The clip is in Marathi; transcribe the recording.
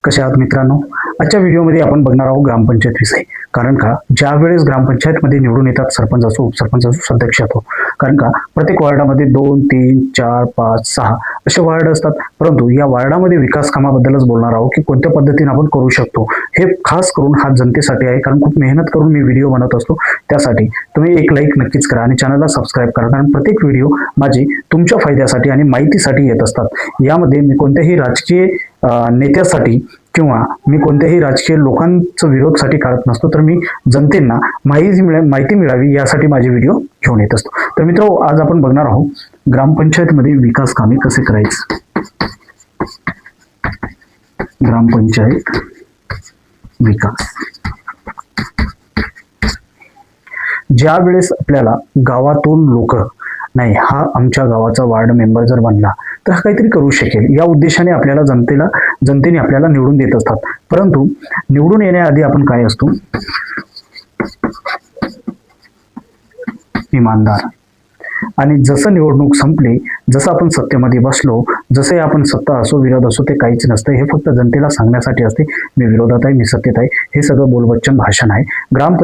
कशा आहात मित्रांनो? आजच्या व्हिडिओमध्ये आपण बघणार आहोत ग्रामपंचायत विषय. कारण का ज्या वेळेस ग्रामपंचायतमध्ये निवडून येतात सरपंच असो, उपसरपंच असो, सदस्य असो, कारण का प्रत्येक वार्डामध्ये 2, 3, 4, 5, 6 असे वार्ड असतात. परंतु या वार्डामध्ये विकास कामाबद्दलच बोलणार आहोत की कोणत्या पद्धतीने आपण करू शकतो. हे खास करून हा जनतेसाठी आहे, कारण खूप मेहनत करून मी व्हिडिओ बनवत असतो. त्यासाठी तुम्ही एक लाईक नक्कीच करा आणि चॅनलला सबस्क्राईब करा, कारण प्रत्येक व्हिडिओ माझी तुमच्या फायद्यासाठी आणि माहितीसाठी येत असतात. यामध्ये मी कोणत्याही राजकीय नेत्यासाठी किंवा मी कोणत्याही राजकीय लोकांचा विरोधसाठी करत नसतो, तर मी जनतेला माहिती मिळावी यासाठी माझे व्हिडिओ घेऊन येत असतो. तर मित्र, आज आपण बघणार आहोत ग्रामपंचायतमध्ये विकास कामे कसे करायचे. ग्रामपंचायत विकास. ज्या वेळेस आपल्याला गावातून लोक नाही, हा आमच्या गावाचा वार्ड मेंबर जर बनला तर हा काहीतरी करू शकेल या उद्देशाने आपल्याला जनतेने आपल्याला निवडून देत असतात. परंतु निवडून येण्याआधी आपण काय असतो? इमानदार. आणि जसं निवडणूक संपली, जसं आपण सत्तेमध्ये बसलो, जसे आपण सत्ता असो विरोध असो, ते काहीच नसतं. हे फक्त जनतेला सांगण्यासाठी असते मी विरोधात आहे, मी सत्तेत आहे. हे सगळं बोलबच्चन भाषण आहे. ग्रामपंचायत